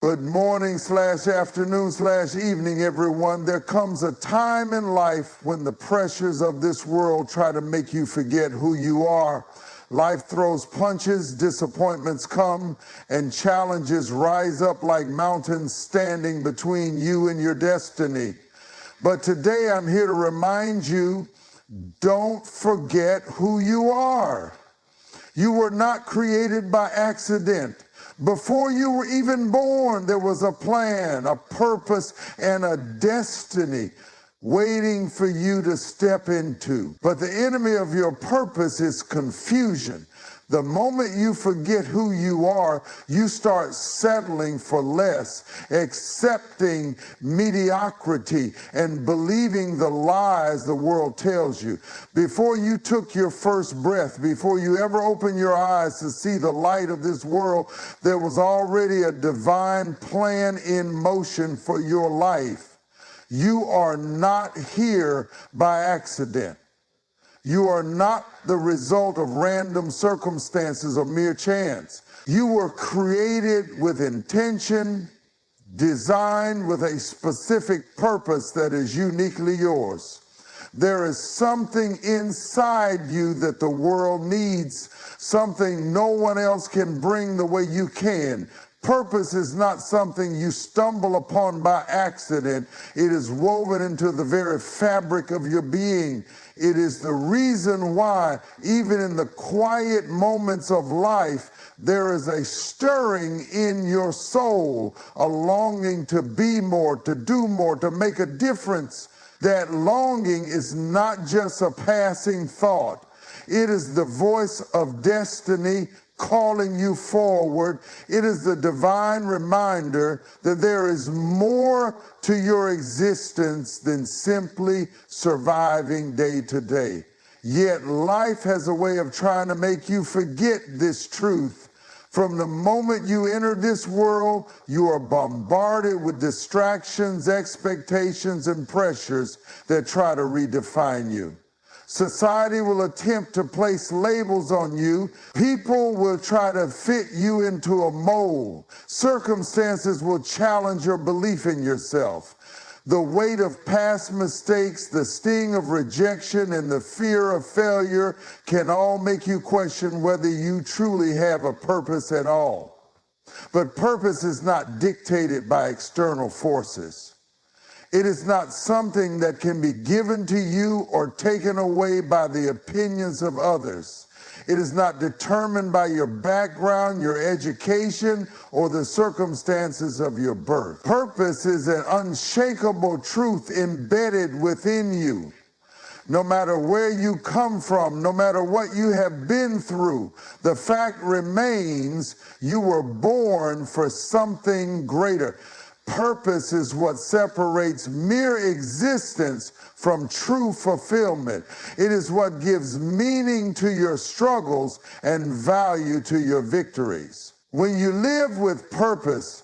Good morning / afternoon / evening, everyone. There comes a time in life when the pressures of this world try to make you forget who you are. Life throws punches, disappointments come, and challenges rise up like mountains standing between you and your destiny. But today I'm here to remind you, don't forget who you are. You were not created by accident. Before you were even born, there was a plan, a purpose, and a destiny waiting for you to step into. But the enemy of your purpose is confusion. The moment you forget who you are, you start settling for less, accepting mediocrity, and believing the lies the world tells you. Before you took your first breath, before you ever opened your eyes to see the light of this world, there was already a divine plan in motion for your life. You are not here by accident. You are not the result of random circumstances or mere chance. You were created with intention, designed with a specific purpose that is uniquely yours. There is something inside you that the world needs, something no one else can bring the way you can. Purpose is not something you stumble upon by accident. It is woven into the very fabric of your being. It is the reason why, even in the quiet moments of life, there is a stirring in your soul, a longing to be more, to do more, to make a difference. That longing is not just a passing thought. It is the voice of destiny calling you forward. It is the divine reminder that there is more to your existence than simply surviving day to day. Yet life has a way of trying to make you forget this truth. From the moment you enter this world, you are bombarded with distractions, expectations, and pressures that try to redefine you. Society will attempt to place labels on you. People will try to fit you into a mold. Circumstances will challenge your belief in yourself. The weight of past mistakes, the sting of rejection, and the fear of failure can all make you question whether you truly have a purpose at all. But purpose is not dictated by external forces. It is not something that can be given to you or taken away by the opinions of others. It is not determined by your background, your education, or the circumstances of your birth. Purpose is an unshakable truth embedded within you. No matter where you come from, no matter what you have been through, the fact remains you were born for something greater. Purpose is what separates mere existence from true fulfillment. It is what gives meaning to your struggles and value to your victories. When you live with purpose,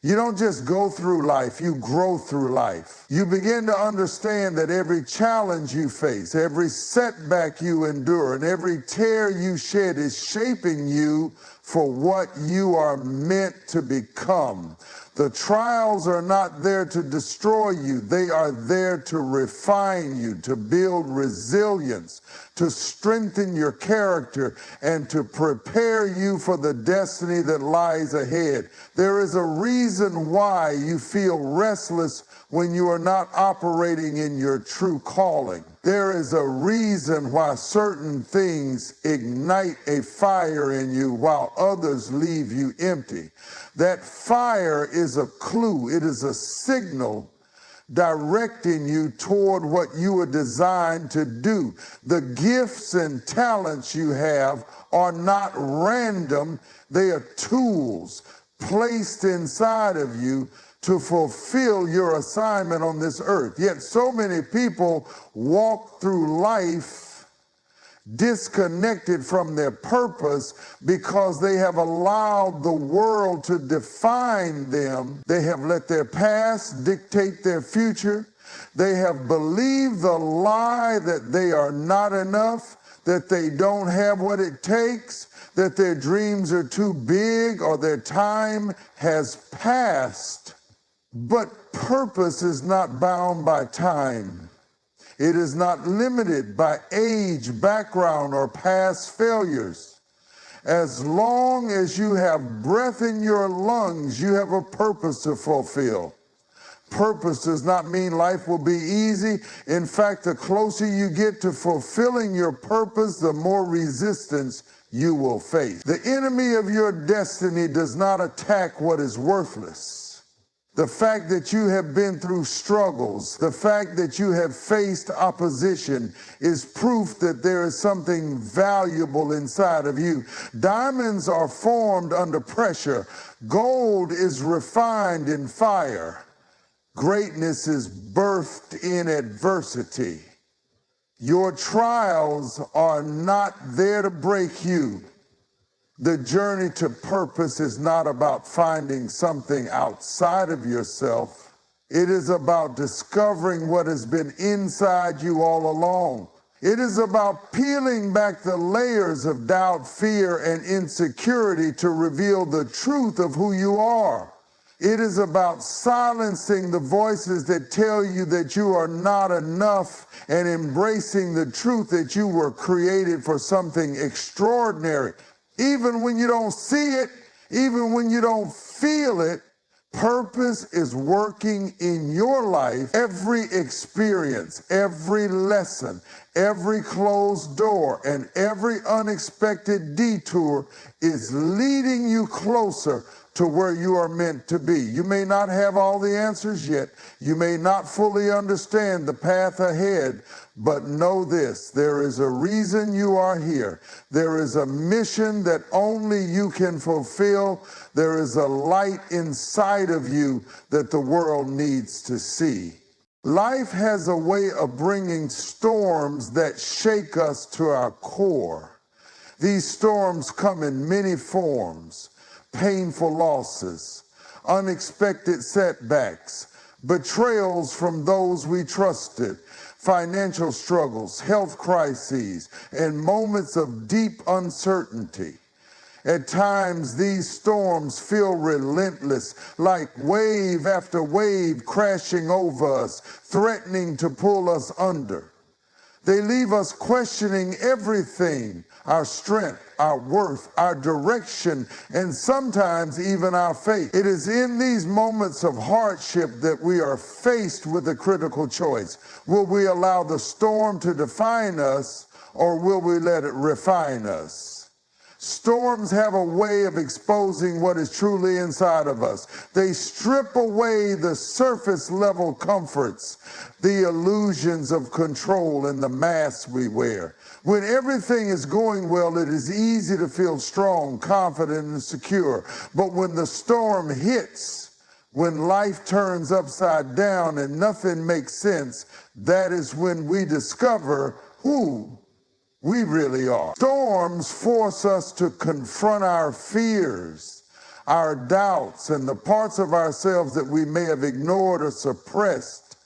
you don't just go through life, you grow through life. You begin to understand that every challenge you face, every setback you endure, and every tear you shed is shaping you for what you are meant to become. The trials are not there to destroy you. They are there to refine you, to build resilience, to strengthen your character, and to prepare you for the destiny that lies ahead. There is a reason why you feel restless when you are not operating in your true calling. There is a reason why certain things ignite a fire in you while others leave you empty. That fire is a clue. It is a signal directing you toward what you were designed to do. The gifts and talents you have are not random. They are tools placed inside of you to fulfill your assignment on this earth. Yet so many people walk through life disconnected from their purpose because they have allowed the world to define them. They have let their past dictate their future. They have believed the lie that they are not enough, that they don't have what it takes, that their dreams are too big or their time has passed. But purpose is not bound by time. It is not limited by age, background, or past failures. As long as you have breath in your lungs, you have a purpose to fulfill. Purpose does not mean life will be easy. In fact, the closer you get to fulfilling your purpose, the more resistance you will face. The enemy of your destiny does not attack what is worthless. The fact that you have been through struggles, the fact that you have faced opposition is proof that there is something valuable inside of you. Diamonds are formed under pressure. Gold is refined in fire. Greatness is birthed in adversity. Your trials are not there to break you. The journey to purpose is not about finding something outside of yourself. It is about discovering what has been inside you all along. It is about peeling back the layers of doubt, fear, and insecurity to reveal the truth of who you are. It is about silencing the voices that tell you that you are not enough and embracing the truth that you were created for something extraordinary. Even when you don't see it, even when you don't feel it, purpose is working in your life. Every experience, every lesson, every closed door, and every unexpected detour is leading you closer to where you are meant to be. You may not have all the answers yet. You may not fully understand the path ahead, but know this, there is a reason you are here. There is a mission that only you can fulfill. There is a light inside of you that the world needs to see. Life has a way of bringing storms that shake us to our core. These storms come in many forms: painful losses, unexpected setbacks, betrayals from those we trusted, financial struggles, health crises, and moments of deep uncertainty. At times, these storms feel relentless, like wave after wave crashing over us, threatening to pull us under. They leave us questioning everything: our strength, our worth, our direction, and sometimes even our faith. It is in these moments of hardship that we are faced with a critical choice. Will we allow the storm to define us, or will we let it refine us? Storms have a way of exposing what is truly inside of us. They strip away the surface level comforts, the illusions of control, and the masks we wear. When everything is going well, it is easy to feel strong, confident, and secure. But when the storm hits, when life turns upside down and nothing makes sense, that is when we discover who we really are. Storms force us to confront our fears, our doubts, and the parts of ourselves that we may have ignored or suppressed.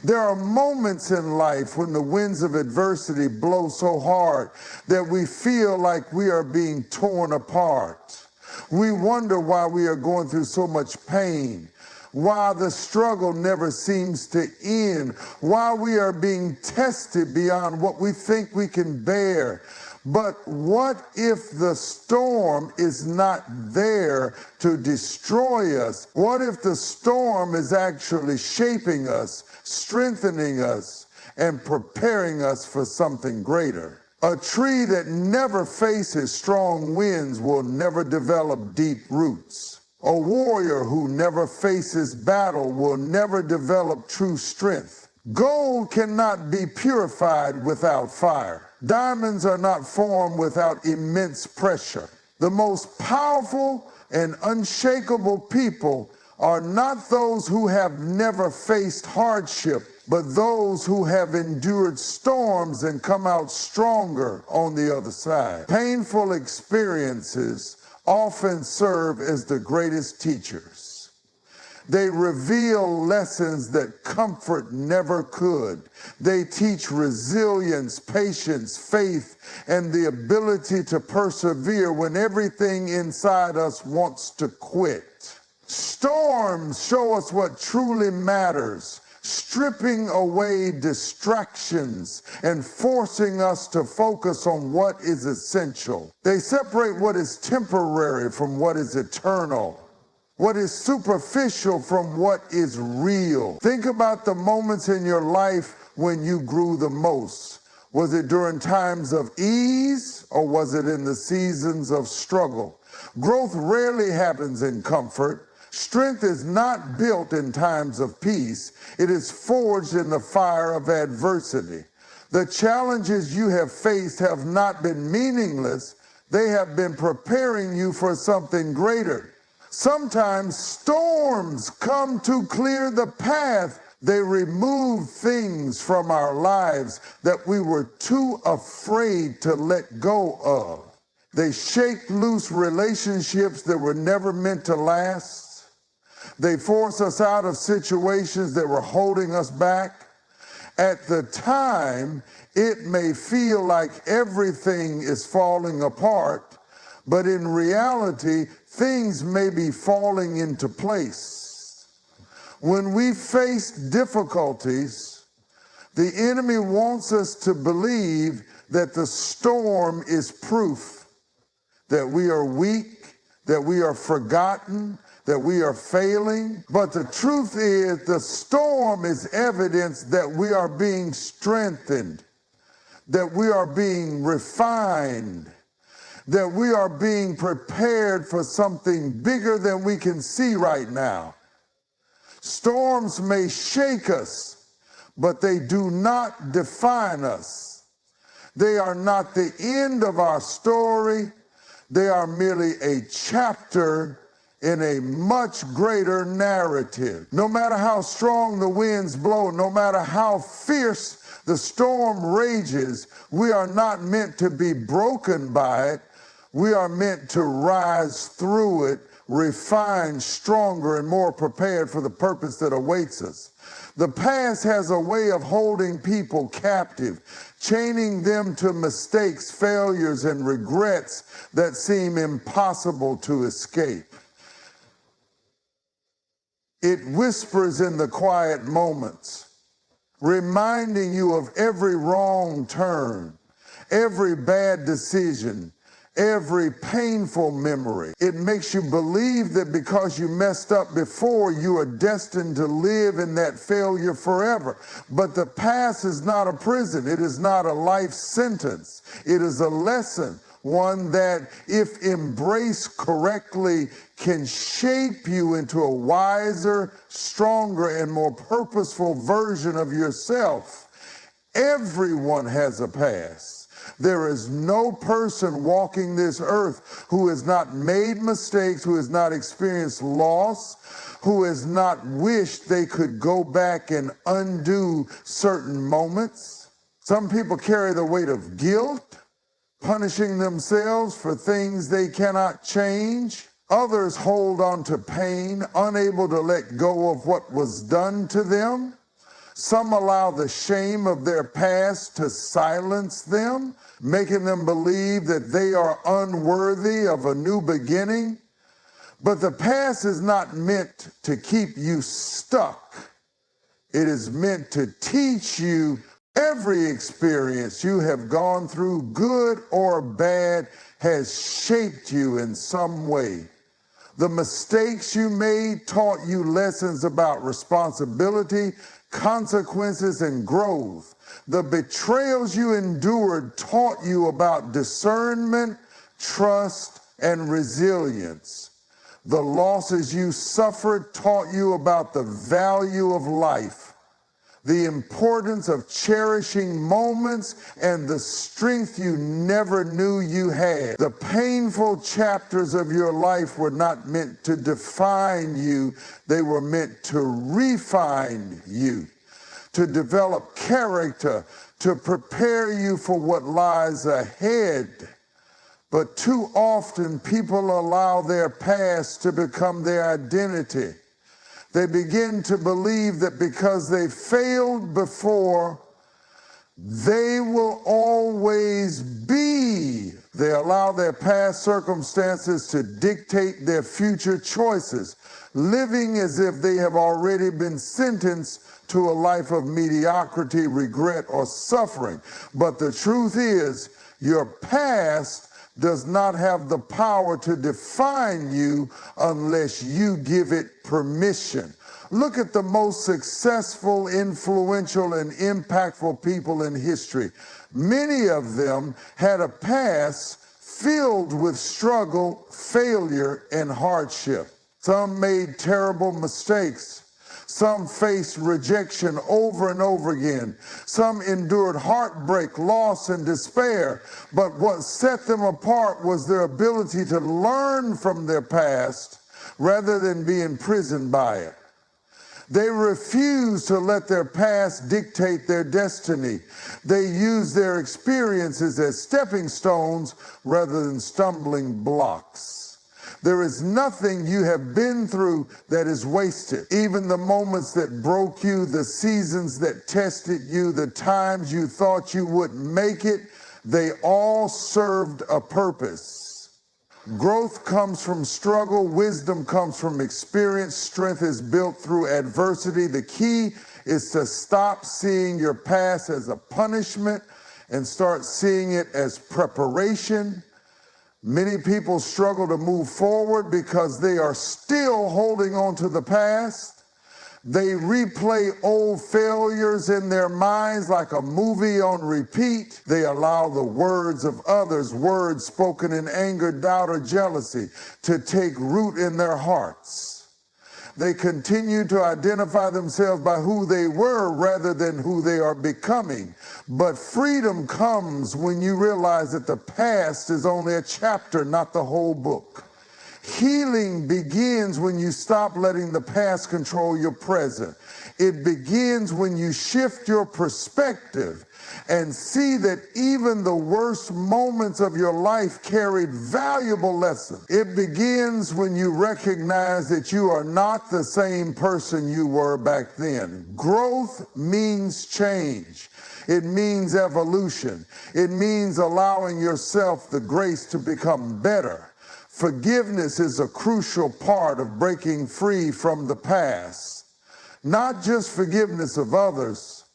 There are moments in life when the winds of adversity blow so hard that we feel like we are being torn apart. We wonder why we are going through so much pain, why the struggle never seems to end, why we are being tested beyond what we think we can bear. But what if the storm is not there to destroy us? What if the storm is actually shaping us, strengthening us, and preparing us for something greater? A tree that never faces strong winds will never develop deep roots. A warrior who never faces battle will never develop true strength. Gold cannot be purified without fire. Diamonds are not formed without immense pressure. The most powerful and unshakable people are not those who have never faced hardship, but those who have endured storms and come out stronger on the other side. Painful experiences often serve as the greatest teachers. They reveal lessons that comfort never could. They teach resilience, patience, faith, and the ability to persevere when everything inside us wants to quit. Storms show us what truly matters, stripping away distractions and forcing us to focus on what is essential. They separate what is temporary from what is eternal, what is superficial from what is real. Think about the moments in your life when you grew the most. Was it during times of ease, or was it in the seasons of struggle? Growth rarely happens in comfort. Strength is not built in times of peace. It is forged in the fire of adversity. The challenges you have faced have not been meaningless. They have been preparing you for something greater. Sometimes storms come to clear the path. They remove things from our lives that we were too afraid to let go of. They shake loose relationships that were never meant to last. They force us out of situations that were holding us back. At the time, it may feel like everything is falling apart, but in reality, things may be falling into place. When we face difficulties, the enemy wants us to believe that the storm is proof that we are weak, that we are forgotten, that we are failing. But the truth is, the storm is evidence that we are being strengthened, that we are being refined, that we are being prepared for something bigger than we can see right now. Storms may shake us, but they do not define us. They are not the end of our story. They are merely a chapter in a much greater narrative. No matter how strong the winds blow, no matter how fierce the storm rages, we are not meant to be broken by it. We are meant to rise through it, refined, stronger, and more prepared for the purpose that awaits us. The past has a way of holding people captive, chaining them to mistakes, failures, and regrets that seem impossible to escape. It whispers in the quiet moments, reminding you of every wrong turn, every bad decision, every painful memory. It makes you believe that because you messed up before, you are destined to live in that failure forever. But the past is not a prison. It is not a life sentence. It is a lesson, one that, if embraced correctly, can shape you into a wiser, stronger, and more purposeful version of yourself. Everyone has a past. There is no person walking this earth who has not made mistakes, who has not experienced loss, who has not wished they could go back and undo certain moments. Some people carry the weight of guilt, punishing themselves for things they cannot change. Others hold on to pain, unable to let go of what was done to them. Some allow the shame of their past to silence them, making them believe that they are unworthy of a new beginning. But the past is not meant to keep you stuck. It is meant to teach you. Every experience you have gone through, good or bad, has shaped you in some way. The mistakes you made taught you lessons about responsibility, consequences, and growth. The betrayals you endured taught you about discernment, trust, and resilience. The losses you suffered taught you about the value of life, the importance of cherishing moments, and the strength you never knew you had. The painful chapters of your life were not meant to define you. They were meant to refine you, to develop character, to prepare you for what lies ahead. But too often, people allow their past to become their identity. They begin to believe that because they failed before, they will always be. They allow their past circumstances to dictate their future choices, living as if they have already been sentenced to a life of mediocrity, regret, or suffering. But the truth is, your past does not have the power to define you unless you give it permission. Look at the most successful, influential, and impactful people in history. Many of them had a past filled with struggle, failure, and hardship. Some made terrible mistakes. Some faced rejection over and over again. Some endured heartbreak, loss, and despair. But what set them apart was their ability to learn from their past rather than be imprisoned by it. They refused to let their past dictate their destiny. They used their experiences as stepping stones rather than stumbling blocks. There is nothing you have been through that is wasted. Even the moments that broke you, the seasons that tested you, the times you thought you wouldn't make it, they all served a purpose. Growth comes from struggle. Wisdom comes from experience. Strength is built through adversity. The key is to stop seeing your past as a punishment and start seeing it as preparation. Many people struggle to move forward because they are still holding on to the past. They replay old failures in their minds like a movie on repeat. They allow the words of others, words spoken in anger, doubt, or jealousy, to take root in their hearts. They continue to identify themselves by who they were rather than who they are becoming. But freedom comes when you realize that the past is only a chapter, not the whole book. Healing begins when you stop letting the past control your present. It begins when you shift your perspective and see that even the worst moments of your life carried valuable lessons. It begins when you recognize that you are not the same person you were back then. Growth means change. It means evolution. It means allowing yourself the grace to become better. Forgiveness is a crucial part of breaking free from the past. Not just forgiveness of others,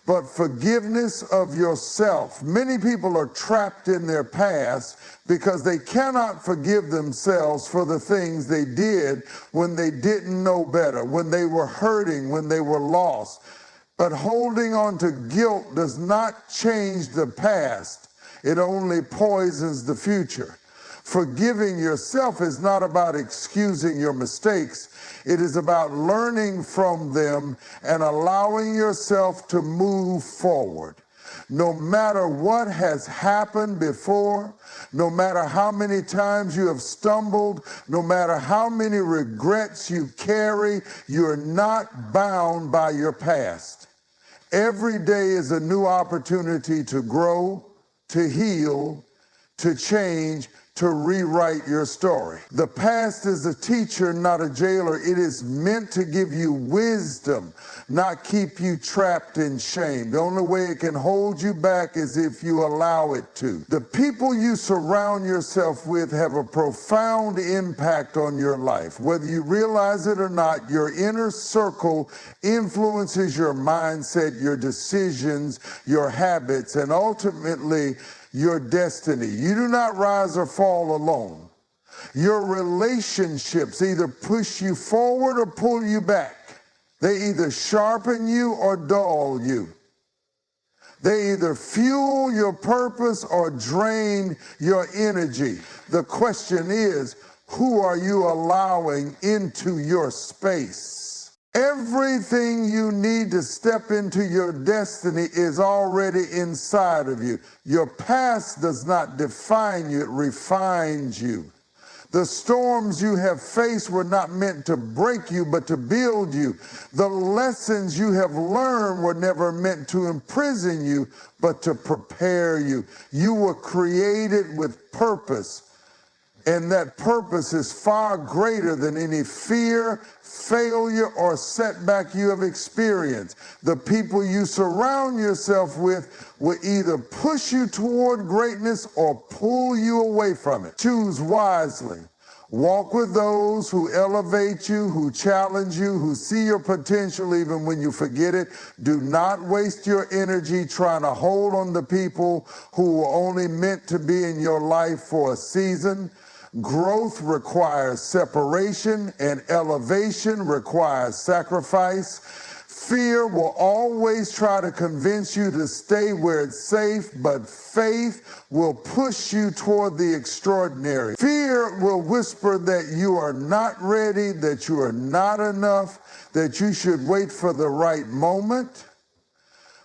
but forgiveness of yourself. Many people are trapped in their past because they cannot forgive themselves for the things they did when they didn't know better, when they were hurting, when they were lost. But holding on to guilt does not change the past. It only poisons the future. Forgiving yourself is not about excusing your mistakes. It is about learning from them and allowing yourself to move forward. No matter what has happened before, no matter how many times you have stumbled, no matter how many regrets you carry, you're not bound by your past. Every day is a new opportunity to grow, to heal, to change, to rewrite your story. The past is a teacher, not a jailer. It is meant to give you wisdom, not keep you trapped in shame. The only way it can hold you back is if you allow it to. The people you surround yourself with have a profound impact on your life. Whether you realize it or not, your inner circle influences your mindset, your decisions, your habits, and ultimately your destiny. You do not rise or fall alone. Your relationships either push you forward or pull you back. They either sharpen you or dull you. They either fuel your purpose or drain your energy. The question is, who are you allowing into your space? Everything you need to step into your destiny is already inside of you. Your past does not define you, it refines you. The storms you have faced were not meant to break you, but to build you. The lessons you have learned were never meant to imprison you, but to prepare you. You were created with purpose. And that purpose is far greater than any fear, failure, or setback you have experienced. The people you surround yourself with will either push you toward greatness or pull you away from it. Choose wisely. Walk with those who elevate you, who challenge you, who see your potential even when you forget it. Do not waste your energy trying to hold on to people who were only meant to be in your life for a season. Growth requires separation, and elevation requires sacrifice. Fear will always try to convince you to stay where it's safe, but faith will push you toward the extraordinary. Fear will whisper that you are not ready, that you are not enough, that you should wait for the right moment.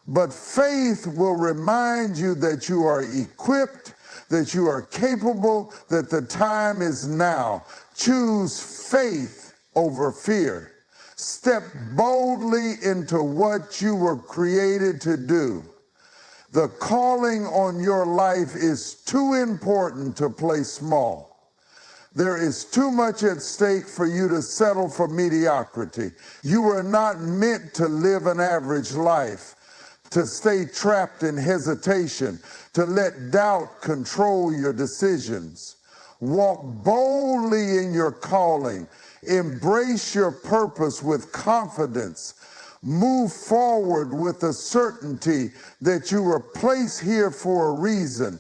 But faith will remind you that you are equipped, that you are capable, that the time is now. Choose faith over fear. Step boldly into what you were created to do. The calling on your life is too important to play small. There is too much at stake for you to settle for mediocrity. You were not meant to live an average life, to stay trapped in hesitation, to let doubt control your decisions. Walk boldly in your calling. Embrace your purpose with confidence. Move forward with the certainty that you were placed here for a reason.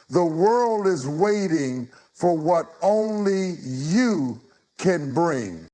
The world is waiting for what only you can bring.